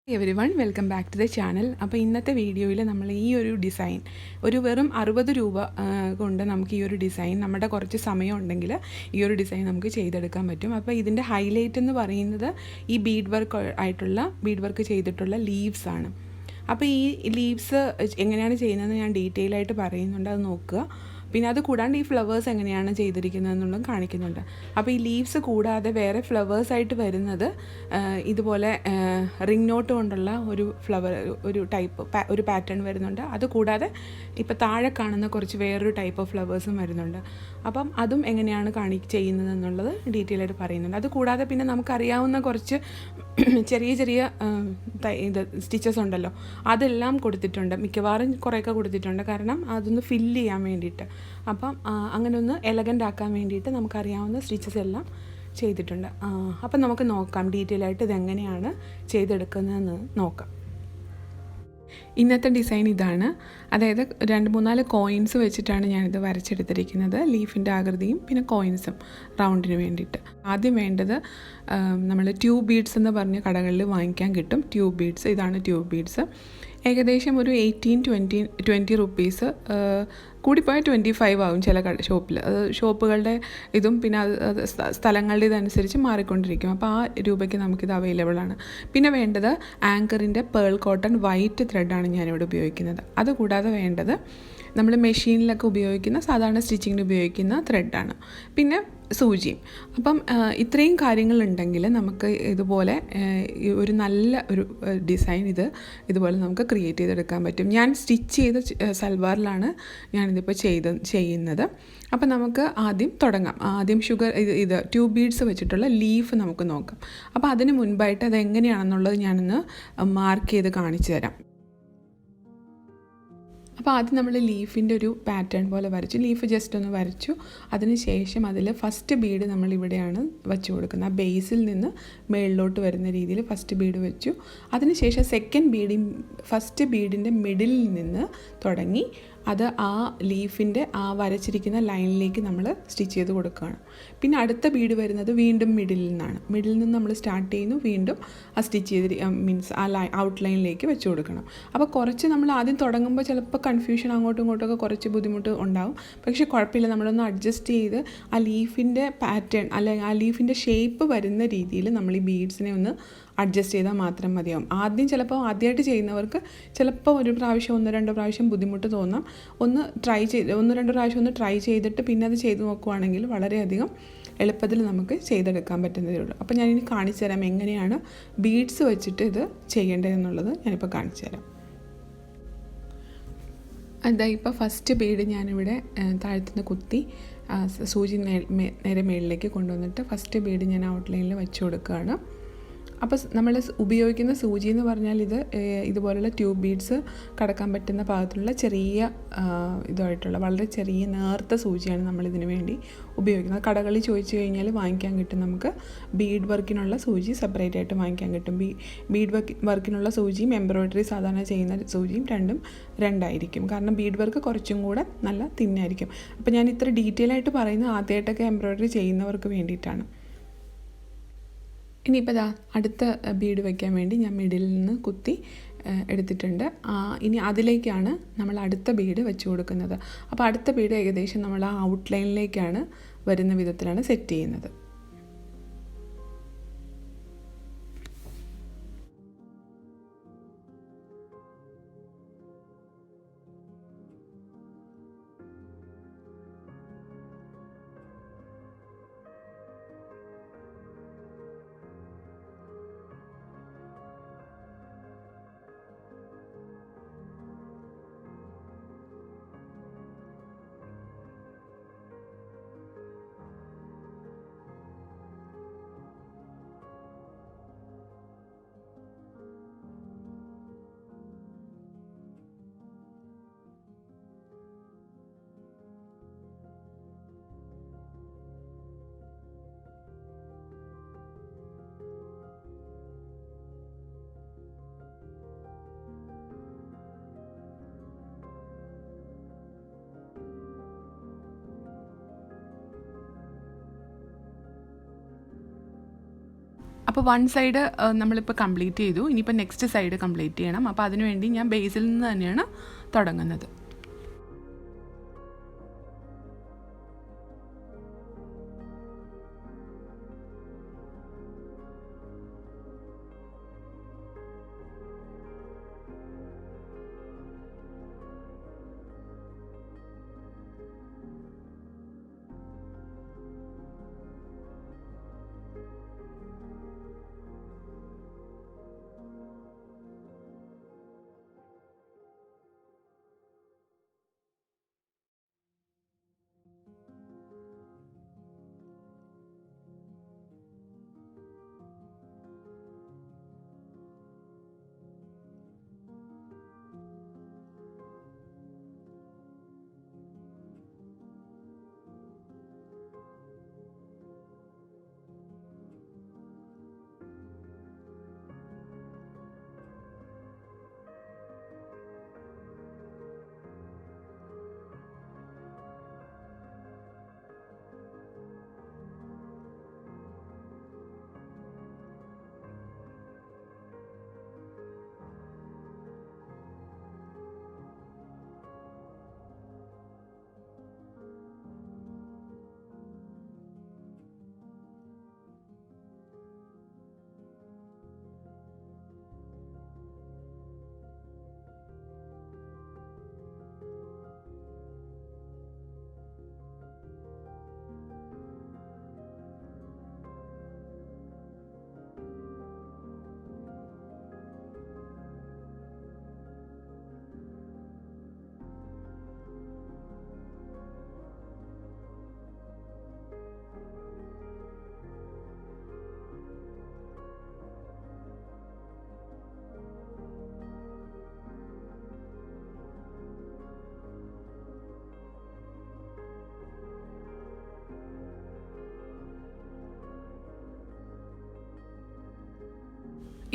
Everyone welcome back to the channel. അപ്പോൾ ഇന്നത്തെ വീഡിയോയിൽ നമ്മൾ ഈ ഒരു ഡിസൈൻ ഒരു വെറും 60 രൂപ കൊണ്ട് നമുക്ക് ഈ ഒരു ഡിസൈൻ നമ്മുടെ കുറച്ച് സമയം ഉണ്ടെങ്കിൽ ഈ ഒരു ഡിസൈൻ നമുക്ക് ചെയ്തെടുക്കാൻ പറ്റും. അപ്പോൾ ഇതിൻ്റെ ഹൈലൈറ്റ് എന്ന് പറയുന്നത് ഈ ബീഡ് വർക്ക് ചെയ്തിട്ടുള്ള ലീവ്സ് ആണ്. അപ്പോൾ ഈ ലീവ്സ് എങ്ങനെയാണ് ചെയ്യുന്നതെന്ന് ഞാൻ ഡീറ്റെയിൽ ആയിട്ട് പറയുന്നുണ്ട്, അത് നോക്കുക. പിന്നെ അത് കൂടാണ്ട് ഈ ഫ്ലവേഴ്സ് എങ്ങനെയാണ് ചെയ്തിരിക്കുന്നതെന്നുള്ളതും കാണിക്കുന്നുണ്ട്. അപ്പോൾ ഈ ലീവ്സ് കൂടാതെ വേറെ ഫ്ലവേഴ്സായിട്ട് വരുന്നത് ഇതുപോലെ റിംഗ് നോട്ട് കൊണ്ടുള്ള ഒരു ഒരു പാറ്റേൺ വരുന്നുണ്ട്. അതുകൂടാതെ ഇപ്പോൾ താഴെ കാണുന്ന കുറച്ച് വേറൊരു ടൈപ്പ് ഓഫ് ഫ്ലവേഴ്സും വരുന്നുണ്ട്. അപ്പം അതും എങ്ങനെയാണ് ചെയ്യുന്നതെന്നുള്ളത് ഡീറ്റെയിൽ ആയിട്ട് പറയുന്നുണ്ട്. അതുകൂടാതെ പിന്നെ നമുക്കറിയാവുന്ന കുറച്ച് ചെറിയ ചെറിയ സ്റ്റിച്ചസ് ഉണ്ടല്ലോ, അതെല്ലാം കൊടുത്തിട്ടുണ്ട്. മിക്കവാറും കുറേയൊക്കെ കൊടുത്തിട്ടുണ്ട്, കാരണം അതൊന്ന് ഫില്ല് ചെയ്യാൻ വേണ്ടിയിട്ട്. അപ്പം അങ്ങനെ ഒന്ന് എലഗൻ്റ് ആക്കാൻ വേണ്ടിയിട്ട് നമുക്കറിയാവുന്ന സ്റ്റിച്ചസ് എല്ലാം ചെയ്തിട്ടുണ്ട്. അപ്പം നമുക്ക് നോക്കാം ഡീറ്റെയിൽ ആയിട്ട് ഇതെങ്ങനെയാണ് ചെയ്തെടുക്കുന്നതെന്ന് നോക്കാം. ഇന്നത്തെ ഡിസൈൻ ഇതാണ്. അതായത് 2-3-4 കോയിൻസ് വെച്ചിട്ടാണ് ഞാനിത് വരച്ചെടുത്തിരിക്കുന്നത്. ലീഫിൻ്റെ ആകൃതിയും പിന്നെ കോയിൻസും റൗണ്ടിന് വേണ്ടിയിട്ട്. ആദ്യം വേണ്ടത് നമ്മൾ ട്യൂബ് ബീഡ്സ് എന്ന് പറഞ്ഞ് കടകളിൽ വാങ്ങിക്കാൻ കിട്ടും. ട്യൂബ് ബീഡ്സ്, ഇതാണ് ട്യൂബ് ബീഡ്സ്. ഏകദേശം ഒരു 18-20 റുപ്പീസ്, കൂടിപ്പോയാൽ 25 ആവും ചില ഷോപ്പിൽ. അത് ഷോപ്പുകളുടെ ഇതും പിന്നെ അത് സ്ഥലങ്ങളുടെ ഇതനുസരിച്ച് മാറിക്കൊണ്ടിരിക്കും. അപ്പോൾ ആ രൂപയ്ക്ക് നമുക്കിത് അവൈലബിൾ ആണ്. പിന്നെ വേണ്ടത് ആങ്കറിൻ്റെ പേൾ കോട്ടൺ വൈറ്റ് ത്രെഡാണ് ഞാനിവിടെ ഉപയോഗിക്കുന്നത്. അതുകൂടാതെ വേണ്ടത് നമ്മൾ മെഷീനിലൊക്കെ ഉപയോഗിക്കുന്ന സാധാരണ സ്റ്റിച്ചിങ്ങിന് ഉപയോഗിക്കുന്ന ത്രെഡാണ്. പിന്നെ സൂചിയും. അപ്പം ഇത്രയും കാര്യങ്ങളുണ്ടെങ്കിൽ നമുക്ക് ഇതുപോലെ ഒരു നല്ല ഒരു ഡിസൈൻ ഇതുപോലെ നമുക്ക് ക്രിയേറ്റ് ചെയ്തെടുക്കാൻ പറ്റും. ഞാൻ സ്റ്റിച്ച് ചെയ്ത സൽവാറിലാണ് ഞാനിതിപ്പോൾ ചെയ്യുന്നത്. അപ്പം നമുക്ക് ആദ്യം തുടങ്ങാം. ആദ്യം ഇത് ട്യൂബ് ബീഡ്സ് വെച്ചിട്ടുള്ള ലീഫ് നമുക്ക് നോക്കാം. അപ്പോൾ അതിന് മുൻപായിട്ട് അത് എങ്ങനെയാണെന്നുള്ളത് ഞാനൊന്ന് മാർക്ക് ചെയ്ത് കാണിച്ചു തരാം. അപ്പോൾ ആദ്യം നമ്മൾ ലീഫിൻ്റെ ഒരു പാറ്റേൺ പോലെ വരച്ചു. ലീഫ് ജസ്റ്റ് ഒന്ന് വരച്ചു. അതിന് ശേഷം അതിൽ ഫസ്റ്റ് ബീഡ് നമ്മളിവിടെയാണ് വെച്ച് കൊടുക്കുന്നത്. ആ ബേസിൽ നിന്ന് മേളിലോട്ട് വരുന്ന രീതിയിൽ ഫസ്റ്റ് ബീഡ് വെച്ചു. അതിനുശേഷം ഫസ്റ്റ് ബീഡിൻ്റെ മിഡിലിൽ നിന്ന് തുടങ്ങി അത് ആ ലീഫിൻ്റെ ആ വരച്ചിരിക്കുന്ന ലൈനിലേക്ക് നമ്മൾ സ്റ്റിച്ച് ചെയ്ത് കൊടുക്കുകയാണ്. പിന്നെ അടുത്ത ബീഡ് വരുന്നത് വീണ്ടും മിഡിലിൽ നിന്ന് നമ്മൾ സ്റ്റാർട്ട് ചെയ്യുന്നു. വീണ്ടും ആ സ്റ്റിച്ച് ചെയ്ത് ആ ഔട്ട്ലൈനിലേക്ക് വെച്ച് കൊടുക്കണം. അപ്പോൾ കുറച്ച് നമ്മൾ ആദ്യം തുടങ്ങുമ്പോൾ ചിലപ്പോൾ കൺഫ്യൂഷൻ അങ്ങോട്ടും ഇങ്ങോട്ടൊക്കെ കുറച്ച് ബുദ്ധിമുട്ട് ഉണ്ടാവും. പക്ഷേ കുഴപ്പമില്ല, നമ്മളൊന്ന് അഡ്ജസ്റ്റ് ചെയ്ത് ആ ലീഫിൻ്റെ പാറ്റേൺ അല്ലെങ്കിൽ ആ ലീഫിൻ്റെ ഷേപ്പ് വരുന്ന രീതിയിൽ നമ്മൾ ഈ ബീഡ്സിനെ ഒന്ന് അഡ്ജസ്റ്റ് ചെയ്താൽ മാത്രം മതിയാവും. ആദ്യമായിട്ട് ചെയ്യുന്നവർക്ക് ചിലപ്പോൾ 1-2 പ്രാവശ്യം ബുദ്ധിമുട്ട് തോന്നാം. 1-2 പ്രാവശ്യം ഒന്ന് ട്രൈ ചെയ്തിട്ട് പിന്നെ അത് ചെയ്ത് നോക്കുവാണെങ്കിൽ വളരെയധികം എളുപ്പത്തിൽ നമുക്ക് ചെയ്തെടുക്കാൻ പറ്റുന്നതേ ഉള്ളൂ. അപ്പോൾ ഞാനിനി കാണിച്ചു തരാം എങ്ങനെയാണ് ബീഡ്സ് വെച്ചിട്ട് ഇത് ചെയ്യേണ്ടതെന്നുള്ളത് ഞാനിപ്പോൾ കാണിച്ചു തരാം. അതാ ഇപ്പോൾ ഫസ്റ്റ് ബീഡ് ഞാനിവിടെ താഴത്തുനിന്ന് കുത്തി സൂചി നേരെ മേളിലേക്ക് കൊണ്ടുവന്നിട്ട് ഫസ്റ്റ് ബീഡ് ഞാൻ ഔട്ട്ലൈനിൽ വെച്ച് കൊടുക്കുകയാണ്. അപ്പോൾ നമ്മൾ ഉപയോഗിക്കുന്ന സൂചി എന്ന് പറഞ്ഞാൽ ഇതുപോലുള്ള ട്യൂബ് ബീഡ്സ് കടക്കാൻ പറ്റുന്ന പാകത്തിലുള്ള ചെറിയ ഇതായിട്ടുള്ള വളരെ ചെറിയ നേർത്ത സൂചിയാണ് നമ്മളിതിന് വേണ്ടി ഉപയോഗിക്കുന്നത്. കടകളിൽ ചോദിച്ചു കഴിഞ്ഞാൽ വാങ്ങിക്കാൻ കിട്ടും. നമുക്ക് ബീഡ് വർക്കിനുള്ള സൂചി സെപ്പറേറ്റ് ആയിട്ട് വാങ്ങിക്കാൻ കിട്ടും. ബീഡ് വർക്കിനുള്ള സൂചിയും എംബ്രോയിഡറി സാധാരണ ചെയ്യുന്ന സൂചിയും രണ്ടായിരിക്കും. കാരണം ബീഡ് വർക്ക് കുറച്ചും കൂടെ നല്ല തിന്നായിരിക്കും. അപ്പോൾ ഞാൻ ഇത്ര ഡീറ്റെയിൽ ആയിട്ട് പറയുന്നത് ആദ്യമായിട്ടൊക്കെ എംബ്രോയിഡറി ചെയ്യുന്നവർക്ക് വേണ്ടിയിട്ടാണ്. ഇനിയിപ്പോൾ അടുത്ത ബീഡ് വയ്ക്കാൻ വേണ്ടി ഞാൻ മിഡിലിൽ നിന്ന് കുത്തി എടുത്തിട്ടുണ്ട്. ഇനി അതിലേക്കാണ് നമ്മൾ അടുത്ത ബീഡ് വെച്ച് കൊടുക്കുന്നത്. അപ്പോൾ അടുത്ത ബീഡ് ഏകദേശം നമ്മൾ ആ ഔട്ട്ലൈനിലേക്കാണ് വരുന്ന വിധത്തിലാണ് സെറ്റ് ചെയ്യുന്നത്. അപ്പോൾ വൺ സൈഡ് നമ്മളിപ്പോൾ കംപ്ലീറ്റ് ചെയ്തു. ഇനിയിപ്പോൾ നെക്സ്റ്റ് സൈഡ് കംപ്ലീറ്റ് ചെയ്യണം. അപ്പോൾ അതിനുവേണ്ടി ഞാൻ ബേസിൽ നിന്ന് തന്നെയാണ് തുടങ്ങുന്നത്.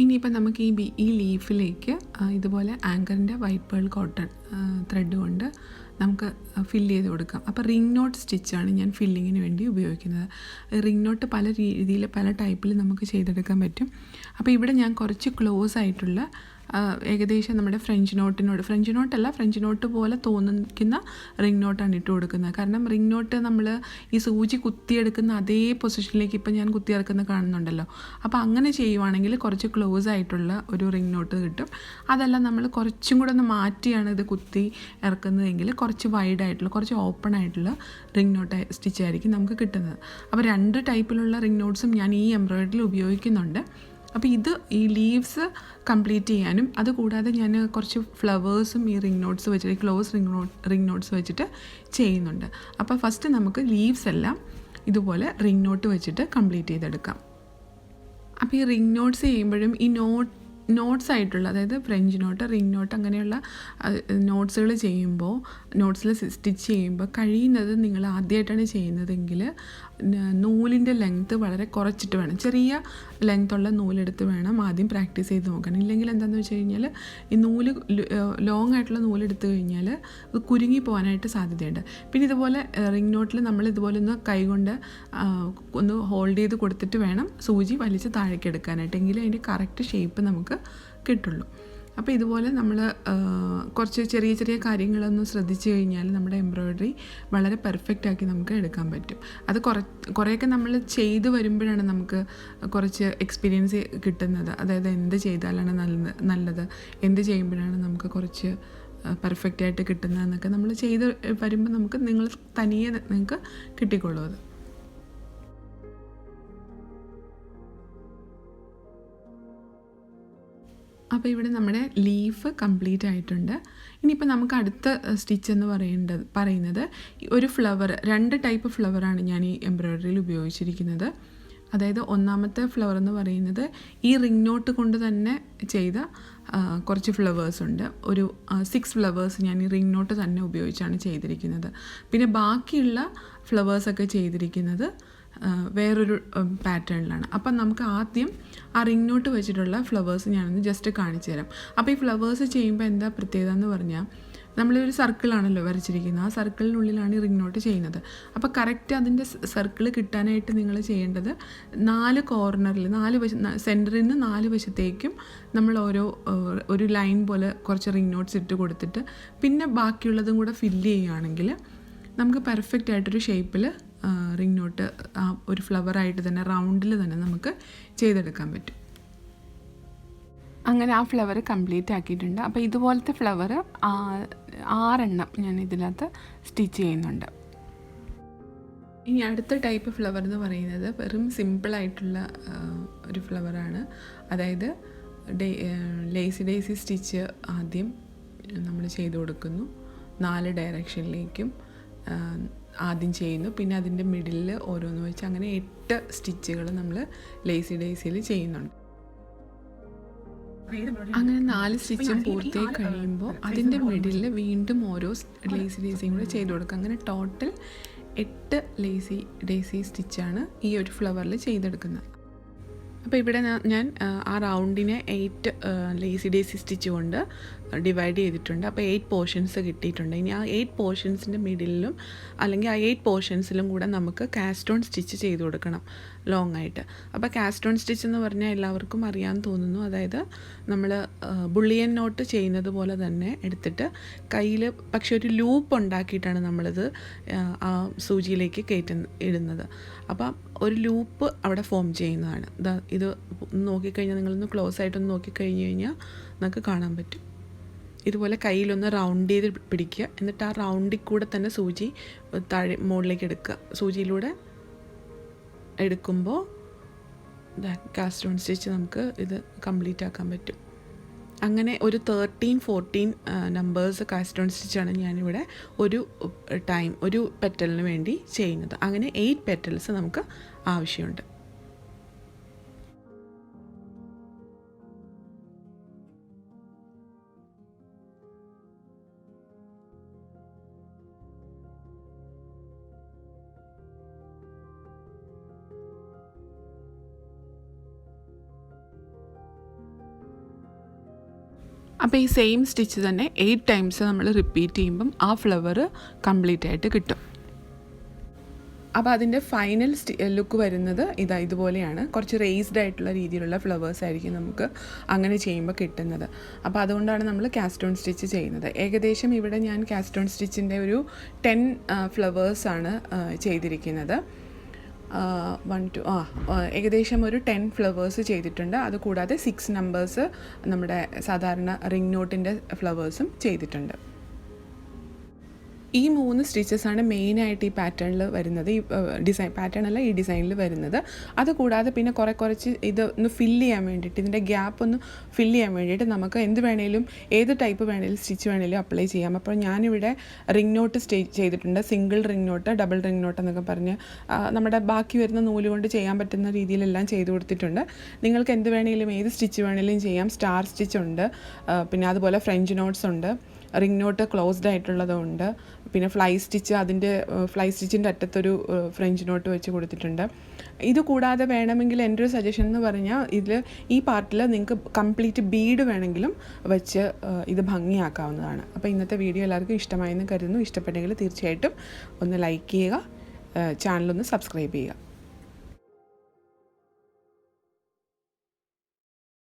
ഇനിയിപ്പോൾ നമുക്ക് ഈ ലീഫിലേക്ക് ഇതുപോലെ ആങ്കറിൻ്റെ വൈറ്റ് പേൾ കോട്ടൺ ത്രെഡ് കൊണ്ട് നമുക്ക് ഫില്ല് ചെയ്ത് കൊടുക്കാം. അപ്പോൾ റിംഗ് നോട്ട് സ്റ്റിച്ചാണ് ഞാൻ ഫില്ലിങ്ങിന് വേണ്ടി ഉപയോഗിക്കുന്നത്. റിംഗ് നോട്ട് പല രീതിയിൽ പല ടൈപ്പിൽ നമുക്ക് ചെയ്തെടുക്കാൻ പറ്റും. അപ്പോൾ ഇവിടെ ഞാൻ കുറച്ച് ക്ലോസ് ആയിട്ടുള്ള ഏകദേശം നമ്മുടെ ഫ്രഞ്ച് നോട്ട് പോലെ തോന്നിക്കുന്ന റിംഗ് നോട്ടാണ് ഇട്ട് കൊടുക്കുന്നത്. കാരണം റിംഗ് നോട്ട് നമ്മൾ ഈ സൂചി കുത്തിയെടുക്കുന്ന അതേ പൊസിഷനിലേക്ക് ഇപ്പം ഞാൻ കുത്തിയിറക്കുന്നത് കാണുന്നുണ്ടല്ലോ. അപ്പോൾ അങ്ങനെ ചെയ്യുവാണെങ്കിൽ കുറച്ച് ക്ലോസ് ആയിട്ടുള്ള ഒരു റിംഗ് നോട്ട് കിട്ടും. അതല്ല നമ്മൾ കുറച്ചും കൂടെ ഒന്ന് മാറ്റിയാണ് ഇത് കുത്തി ഇറക്കുന്നതെങ്കിൽ കുറച്ച് വൈഡ് ആയിട്ടുള്ള കുറച്ച് ഓപ്പൺ ആയിട്ടുള്ള റിംഗ് നോട്ട് സ്റ്റിച്ചായിരിക്കും നമുക്ക് കിട്ടുന്നത്. അപ്പോൾ 2 ടൈപ്പിലുള്ള റിംഗ് നോട്ട്സും ഞാൻ ഈ എംബ്രോയിഡറിയിൽ ഉപയോഗിക്കുന്നുണ്ട്. അപ്പോൾ ഈ ലീവ്സ് കംപ്ലീറ്റ് ചെയ്യാനും അതുകൂടാതെ ഞാൻ കുറച്ച് ഫ്ലവേഴ്സും ഈ റിംഗ് നോട്ട്സ് വെച്ചിട്ട് ക്ലോസ് റിംഗ് നോട്ട്സ് വെച്ചിട്ട് ചെയ്യുന്നുണ്ട്. അപ്പോൾ ഫസ്റ്റ് നമുക്ക് ലീവ്സ് എല്ലാം ഇതുപോലെ റിംഗ് നോട്ട് വെച്ചിട്ട് കംപ്ലീറ്റ് ചെയ്തെടുക്കാം. അപ്പോൾ ഈ റിംഗ് നോട്ട്സ് ചെയ്യുമ്പോഴും ഈ നോട്ട്സ് ആയിട്ടുള്ള, അതായത് ഫ്രഞ്ച് നോട്ട്, റിംഗ് നോട്ട് അങ്ങനെയുള്ള നോട്ട്സുകൾ ചെയ്യുമ്പോൾ, നോട്ട്സിൽ സ്റ്റിച്ച് ചെയ്യുമ്പോൾ കഴിയുന്നത് നിങ്ങൾ ആദ്യമായിട്ടാണ് ചെയ്യുന്നതെങ്കിൽ നൂലിൻ്റെ ലെങ്ത്ത് വളരെ കുറച്ചിട്ട് വേണം. ചെറിയ ലെങ്ത്തുള്ള നൂലെടുത്ത് വേണം ആദ്യം പ്രാക്ടീസ് ചെയ്ത് നോക്കണം. ഇല്ലെങ്കിൽ എന്താണെന്ന് വെച്ച് കഴിഞ്ഞാൽ ഈ നൂല് ലോങ് ആയിട്ടുള്ള നൂലെടുത്ത് കഴിഞ്ഞാൽ അത് കുരുങ്ങി പോകാനായിട്ട് സാധ്യതയുണ്ട്. പിന്നെ ഇതുപോലെ റിംഗ് നോട്ടിൽ നമ്മൾ ഇതുപോലെ ഒന്ന് കൈകൊണ്ട് ഒന്ന് ഹോൾഡ് ചെയ്ത് കൊടുത്തിട്ട് വേണം സൂചി വലിച്ച് താഴേക്ക് എടുക്കാനായിട്ട്. എങ്കിലും അതിൻ്റെ കറക്റ്റ് ഷേപ്പ് നമുക്ക് കിട്ടുള്ളൂ. അപ്പോൾ ഇതുപോലെ നമ്മൾ കുറച്ച് ചെറിയ ചെറിയ കാര്യങ്ങളൊന്നും ശ്രദ്ധിച്ചു കഴിഞ്ഞാൽ നമ്മുടെ എംബ്രോയ്ഡറി വളരെ പെർഫെക്റ്റ് ആക്കി നമുക്ക് എടുക്കാൻ പറ്റും. അത് കുറേയൊക്കെ നമ്മൾ ചെയ്ത് വരുമ്പോഴാണ് നമുക്ക് കുറച്ച് എക്സ്പീരിയൻസ് കിട്ടുന്നത്. അതായത് എന്ത് ചെയ്താലാണ് നല്ലത്, എന്ത് ചെയ്യുമ്പോഴാണ് നമുക്ക് കുറച്ച് പെർഫെക്റ്റായിട്ട് കിട്ടുന്നതെന്നൊക്കെ നമ്മൾ ചെയ്ത് വരുമ്പോൾ നിങ്ങൾ തനിയെ നിങ്ങൾക്ക് കിട്ടിക്കൊള്ളൂ അത്. അപ്പോൾ ഇവിടെ നമ്മുടെ ലീഫ് കംപ്ലീറ്റ് ആയിട്ടുണ്ട്. ഇനിയിപ്പോൾ നമുക്ക് അടുത്ത സ്റ്റിച്ച് എന്ന് പറയുന്നത് ഒരു ഫ്ലവർ, 2 ടൈപ്പ് ഫ്ലവറാണ് ഞാൻ ഈ എംബ്രോയ്ഡറിയിൽ ഉപയോഗിച്ചിരിക്കുന്നത്. അതായത് ഒന്നാമത്തെ ഫ്ലവർ എന്ന് പറയുന്നത് ഈ റിംഗ് നോട്ട് കൊണ്ട് തന്നെ ചെയ്ത കുറച്ച് ഫ്ലവേഴ്സ് ഉണ്ട്. ഒരു 6 ഫ്ലവേഴ്സ് ഞാൻ ഈ റിംഗ് നോട്ട് തന്നെ ഉപയോഗിച്ചാണ് ചെയ്തിരിക്കുന്നത്. പിന്നെ ബാക്കിയുള്ള ഫ്ലവേഴ്സൊക്കെ ചെയ്തിരിക്കുന്നത് വേറൊരു പാറ്റേണിലാണ്. അപ്പം നമുക്ക് ആദ്യം ആ റിംഗ് നോട്ട് വെച്ചിട്ടുള്ള ഫ്ലവേഴ്സ് ഞാനൊന്ന് ജസ്റ്റ് കാണിച്ചു തരാം. അപ്പോൾ ഈ ഫ്ലവേഴ്സ് ചെയ്യുമ്പോൾ എന്താ പ്രത്യേകത എന്ന് പറഞ്ഞാൽ നമ്മളൊരു സർക്കിളാണല്ലോ വരച്ചിരിക്കുന്നത്, ആ സർക്കിളിനുള്ളിലാണ് ഈ റിംഗ് നോട്ട് ചെയ്യുന്നത്. അപ്പോൾ കറക്റ്റ് അതിൻ്റെ സർക്കിൾ കിട്ടാനായിട്ട് നിങ്ങൾ ചെയ്യേണ്ടത് 4 കോർണറിൽ 4 സെൻറ്ററിൽ നിന്ന് 4 വശത്തേക്കും നമ്മൾ ഒരു ലൈൻ പോലെ കുറച്ച് റിംഗ് നോട്ട്സ് ഇട്ട് കൊടുത്തിട്ട് പിന്നെ ബാക്കിയുള്ളതും കൂടെ ഫില്ല് ചെയ്യുകയാണെങ്കിൽ നമുക്ക് പെർഫെക്റ്റ് ആയിട്ടൊരു ഷേപ്പിൽ റിംഗ് നോട്ട് ആ ഒരു ഫ്ലവറായിട്ട് തന്നെ റൗണ്ടിൽ തന്നെ നമുക്ക് ചെയ്തെടുക്കാൻ പറ്റും. അങ്ങനെ ആ ഫ്ലവർ കംപ്ലീറ്റ് ആക്കിയിട്ടുണ്ട്. അപ്പോൾ ഇതുപോലത്തെ ഫ്ലവർ 6 എണ്ണം ഞാൻ ഇതിനകത്ത് സ്റ്റിച്ച് ചെയ്യുന്നുണ്ട്. ഇനി അടുത്ത ടൈപ്പ് ഫ്ലവർ എന്ന് പറയുന്നത് വെറും സിമ്പിളായിട്ടുള്ള ഒരു ഫ്ലവറാണ്. അതായത് ലേസി ഡേസി സ്റ്റിച്ച് ആദ്യം നമ്മൾ ചെയ്ത് കൊടുക്കുന്നു. 4 ഡയറക്ഷനിലേക്കും ആദ്യം ചെയ്യുന്നു. പിന്നെ അതിൻ്റെ മിഡിലിൽ ഓരോന്ന് വെച്ച് അങ്ങനെ 8 സ്റ്റിച്ചുകൾ നമ്മൾ ലേസി ഡേസിയിൽ ചെയ്യുന്നുണ്ട്. അങ്ങനെ 4 സ്റ്റിച്ചും പൂർത്തിയായി കഴിയുമ്പോൾ അതിൻ്റെ മിഡിലിൽ വീണ്ടും ഓരോ ലേസി ഡേസിയും കൂടെ ചെയ്ത് കൊടുക്കുക. അങ്ങനെ ടോട്ടൽ 8 ലേസി ഡേസി സ്റ്റിച്ചാണ് ഈ ഒരു ഫ്ലവറിൽ ചെയ്തെടുക്കുന്നത്. അപ്പോൾ ഇവിടെ ഞാൻ ആ റൗണ്ടിനെ 8 ലേസി ഡേസി സ്റ്റിച്ച് കൊണ്ട് ഡിവൈഡ് ചെയ്തിട്ടുണ്ട്. അപ്പോൾ 8 പോർഷൻസ് കിട്ടിയിട്ടുണ്ട്. ഇനി ആ 8 പോർഷൻസിൻ്റെ മിഡിലും അല്ലെങ്കിൽ ആ 8 പോർഷൻസിലും കൂടെ നമുക്ക് കാസ്റ്റോൺ സ്റ്റിച്ച് ചെയ്ത് കൊടുക്കണം ലോങ് ആയിട്ട്. അപ്പോൾ കാസ്റ്റോൺ സ്റ്റിച്ച് എന്ന് പറഞ്ഞാൽ എല്ലാവർക്കും അറിയാമെന്ന് തോന്നുന്നു. അതായത് നമ്മൾ ബുള്ളിയൻ നോട്ട് ചെയ്യുന്നത് പോലെ തന്നെ എടുത്തിട്ട് കയ്യിൽ പക്ഷെ ഒരു ലൂപ്പ് ഉണ്ടാക്കിയിട്ടാണ് നമ്മളിത് ആ സൂചിയിലേക്ക് ഇടുന്നത്. അപ്പം ഒരു ലൂപ്പ് അവിടെ ഫോം ചെയ്യുന്നതാണ്. ഇത് നോക്കിക്കഴിഞ്ഞാൽ നിങ്ങളൊന്ന് ക്ലോസ് ആയിട്ടൊന്ന് നോക്കിക്കഴിഞ്ഞ് കഴിഞ്ഞാൽ നമുക്ക് കാണാൻ പറ്റും. ഇതുപോലെ കയ്യിലൊന്ന് റൗണ്ട് ചെയ്ത് പിടിക്കുക. എന്നിട്ട് ആ റൗണ്ടിൽ കൂടെ തന്നെ സൂചി താഴെ മുകളിലേക്ക് എടുക്കുക. സൂചിയിലൂടെ എടുക്കുമ്പോൾ കാസ്റ്റോൺ സ്റ്റിച്ച് നമുക്ക് ഇത് കംപ്ലീറ്റ് ആക്കാൻ പറ്റും. അങ്ങനെ ഒരു 13-14 നമ്പേഴ്സ് കാസ്റ്റോൺ സ്റ്റിച്ചാണ് ഞാനിവിടെ ഒരു പെറ്റലിന് വേണ്ടി ചെയ്യുന്നത്. അങ്ങനെ 8 പെറ്റൽസ് നമുക്ക് ആവശ്യമുണ്ട്. അപ്പോൾ ഈ സെയിം സ്റ്റിച്ച് തന്നെ 8 ടൈംസ് നമ്മൾ റിപ്പീറ്റ് ചെയ്യുമ്പം ആ ഫ്ലവർ കംപ്ലീറ്റ് ആയിട്ട് കിട്ടും. അപ്പോൾ അതിൻ്റെ ഫൈനൽ ലുക്ക് വരുന്നത് ഇതുപോലെയാണ്. കുറച്ച് റേസ്ഡ് ആയിട്ടുള്ള രീതിയിലുള്ള ഫ്ലവേഴ്സ് ആയിരിക്കും നമുക്ക് അങ്ങനെ ചെയ്യുമ്പോൾ കിട്ടുന്നത്. അപ്പോൾ അതുകൊണ്ടാണ് നമ്മൾ കാസ്റ്റോൺ സ്റ്റിച്ച് ചെയ്യുന്നത്. ഏകദേശം ഇവിടെ ഞാൻ കാസ്റ്റോൺ സ്റ്റിച്ചിൻ്റെ ഒരു 10 ഫ്ലവേഴ്സാണ് ചെയ്തിരിക്കുന്നത്. ഏകദേശം ഒരു 10 ഫ്ലവേഴ്സ് ചെയ്തിട്ടുണ്ട്. അതുകൂടാതെ 6 നമ്പേഴ്സ് നമ്മുടെ സാധാരണ റിംഗ് നോട്ടിൻ്റെ ഫ്ലവേഴ്സും ചെയ്തിട്ടുണ്ട്. ഈ 3 സ്റ്റിച്ചസാണ് മെയിനായിട്ട് ഈ പാറ്റേണിൽ വരുന്നത്. ഈ പാറ്റേണല്ല ഈ ഡിസൈനിൽ വരുന്നത്. അതുകൂടാതെ പിന്നെ കുറച്ച് ഇതൊന്ന് ഫില്ല് ചെയ്യാൻ വേണ്ടിയിട്ട്, ഇതിൻ്റെ ഗ്യാപ്പ് ഒന്ന് ഫില്ല് ചെയ്യാൻ വേണ്ടിയിട്ട് നമുക്ക് എന്ത് വേണേലും ഏത് ടൈപ്പ് വേണേലും സ്റ്റിച്ച് വേണേലും അപ്ലൈ ചെയ്യാം. അപ്പോൾ ഞാനിവിടെ റിംഗ് നോട്ട് ചെയ്തിട്ടുണ്ട്. Single ring not, double ring not എന്നൊക്കെ പറഞ്ഞ് നമ്മുടെ ബാക്കി വരുന്ന നൂല് കൊണ്ട് ചെയ്യാൻ പറ്റുന്ന രീതിയിലെല്ലാം ചെയ്ത് കൊടുത്തിട്ടുണ്ട്. നിങ്ങൾക്ക് എന്ത് വേണേലും ഏത് സ്റ്റിച്ച് വേണേലും ചെയ്യാം. സ്റ്റാർ സ്റ്റിച്ച് ഉണ്ട്, പിന്നെ അതുപോലെ ഫ്രഞ്ച് നോട്ട്സ് ഉണ്ട്, റിംഗ് നോട്ട് ക്ലോസ്ഡ് ആയിട്ടുള്ളതുണ്ട്, പിന്നെ ഫ്ലൈ സ്റ്റിച്ചിൻ്റെ അറ്റത്തൊരു ഫ്രഞ്ച് നോട്ട് വെച്ച് കൊടുത്തിട്ടുണ്ട്. ഇത് കൂടാതെ വേണമെങ്കിൽ എൻ്റെ ഒരു സജഷൻ എന്ന് പറഞ്ഞാൽ ഈ പാർട്ടിൽ നിങ്ങൾക്ക് കംപ്ലീറ്റ് ബീഡ് വേണമെങ്കിലും വെച്ച് ഇത് ഭംഗിയാക്കാവുന്നതാണ്. അപ്പോൾ ഇന്നത്തെ വീഡിയോ എല്ലാവർക്കും ഇഷ്ടമായെന്ന് കരുതുന്നു. ഇഷ്ടപ്പെട്ടെങ്കിൽ തീർച്ചയായിട്ടും ഒന്ന് ലൈക്ക് ചെയ്യുക, ചാനലൊന്ന് സബ്സ്ക്രൈബ് ചെയ്യുക.